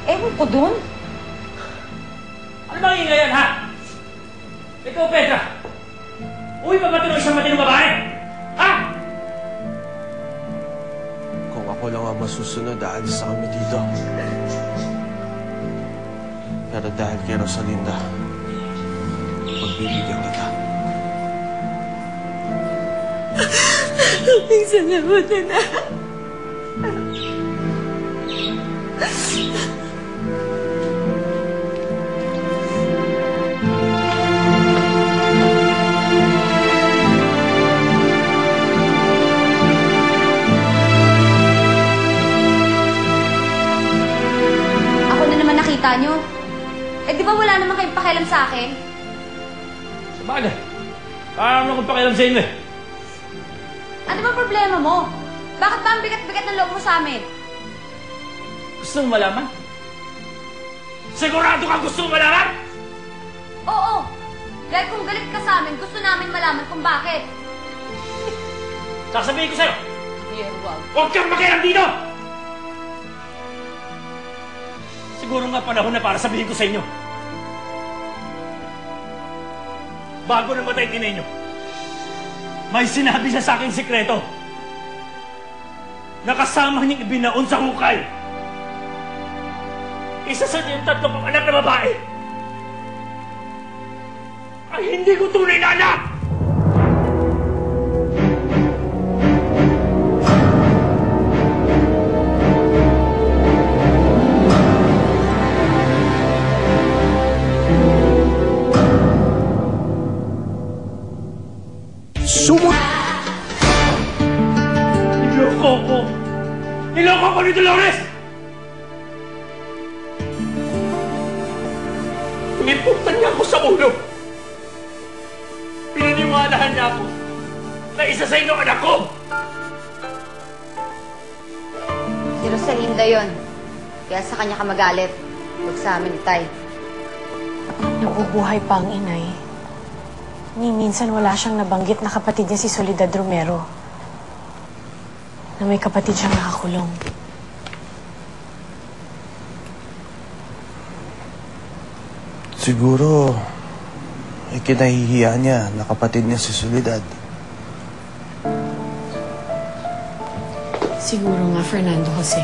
Ewan ko dun. Ano bang ingay yan, ha? Ikaw, Petra. Uy, pa ba ito ng isang matinong babae? Ha? Kung ako lang ang masusunod, aalis na kami dito. Pero dahil kay Rosalinda, pagbibigyan kita. Minsan naman na. Ako na naman nakita nyo. Eh di ba wala naman kayong pakialam sa akin? Sabagay. Parang naman kong pakialam sa inyo eh. Ano ba problema mo? Bakit ba ang bigat-bigat ng loob mo sa amin? Gusto mo malaman? Sigurado ka gusto mo malaman? Oo. Dahil kung galit ka sa amin, gusto namin malaman kung bakit. Sasabihin ko sa'yo, Wag. huwag kang makialam dito! Siguro nga panahon na para sabihin ko sa inyo. Bago namatay ang inay niyo, may sinabi siya sa akin sikreto. Nakasama niyang ibinaon sa hukay. Isa sa yung tatlong anak na babae ay hindi ko tunay na anak! Sumut! Niloko ko! Niloko ko ni Dolores! Pinipuntan niya ako sa ulo. Pinaniwalahan niya ako na isa sa inyo anak ko! Si Rosalinda yon. Kaya sa kanya ka magalit. Huwag sa amin, Tay. Nabubuhay pa ang inay. Ni minsan wala siyang nabanggit na kapatid niya si Soledad Romero. Na may kapatid siyang nakakulong. Siguro, kinahihiya niya na kapatid niya si Soledad. Siguro nga, Fernando Jose.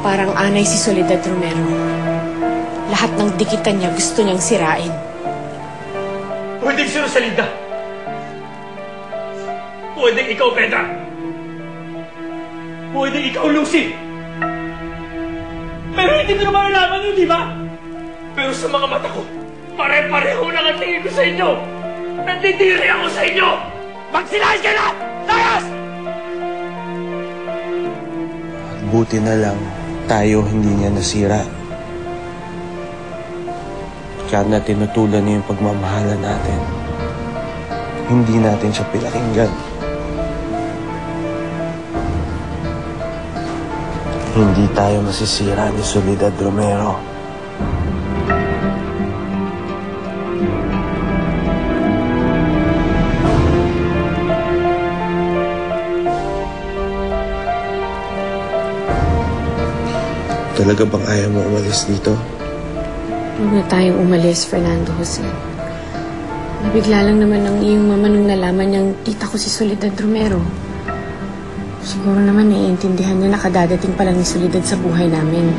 Parang anay si Soledad Romero. Lahat ng dikitan niya gusto niyang sirain. Pwedeng si Rosalinda. Pwedeng ikaw, Petra. Pwedeng ikaw, Lucy. Pero hindi ko naman alaman yun, di ba? Pero sa mga mata ko, pare-pareho lang ang tingin ko sa inyo. Nandidiri ako sa inyo. Magsilayas ka na! Layas! Buti na lang, tayo hindi niya nasira. Kaya na tinutulan niya yung pagmamahalan natin. Hindi natin siya pinakinggan. Hindi tayo masisira ni Soledad Romero. Talaga bang ayaw mo umalis dito? Huwag na tayong umalis, Fernando Jose. Nabigla lang naman ang iyong mama nung nalaman niyang tita ko si Soledad Romero. Siguro naman naiintindihan niya na kadadating pa lang ni Soledad sa buhay namin.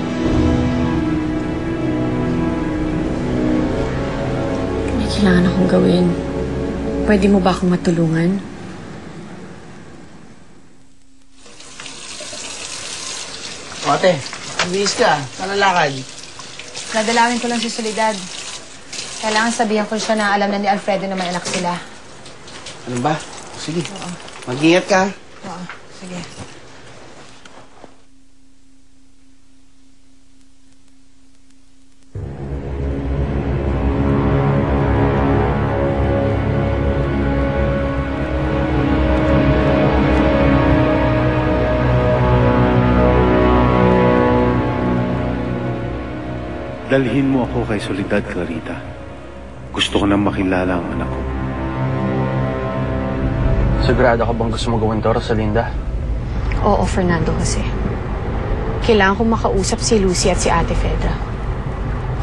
May kailangan akong gawin. Pwede mo ba akong matulungan? Ate, bihis ka. Nalalakad. Nadalawin ko lang si Soledad. Kailangan sabihan ko siya na alam na ni Alfredo na may anak sila. Ano ba? Sige. Mag-ingat ka. Oo, sige. Dalhin mo ako kay Soledad, Clarita. Gusto ko nang makilala ang anak ko. Sigurado ka bang gusto mo gawin to, Rosalinda? Oo, Fernando Jose. Kailangan kong makausap si Lucy at si Ate Fedra.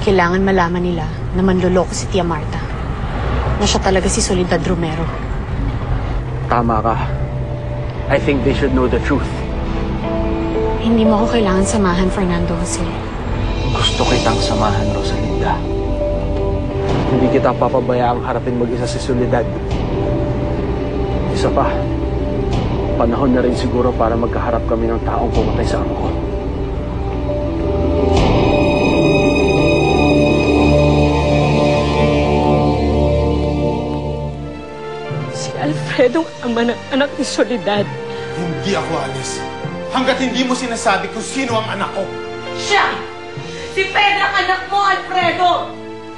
Kailangan malaman nila na manloloko si Tia Marta. Na siya talaga si Soledad Romero. Tama ka. I think they should know the truth. Hindi mo ako kailangan samahan, Fernando Jose. Gusto kitang samahan, Rosalinda. Hindi kita papabayaang harapin mag-isa si Soledad. Isa pa, panahon na rin siguro para magkaharap kami ng taong pumatay sa amo ko. Si Alfredo ang ama ng anak ni Soledad. Hindi ako alis. Hanggat hindi mo sinasabi kung sino ang anak ko. Siya! Si Pedra anak mo, Alfredo!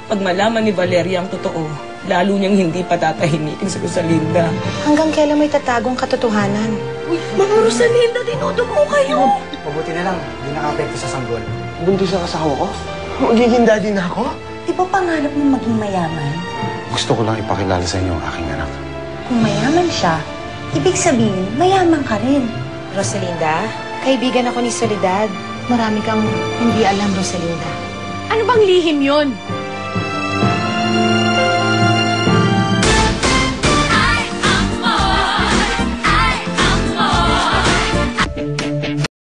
Pag malaman ni Valeria ang totoo, lalo niyang hindi patatahimikin sa Rosalinda. Hanggang kailan may tatagong katotohanan? Mga Rosalinda, dinudugo kayo! Mabuti na lang, hindi naka-apekto sa sanggol. Buntis ang asawa ko? Magiging daddy na ako? Di ba pangarap mong maging mayaman? Gusto ko lang ipakilala sa inyo ang aking anak. Kung mayaman siya, ibig sabihin, mayaman ka rin. Rosalinda, kaibigan ako ni Soledad. Marami kang hindi alam, Rosalinda. Ano bang lihim yon?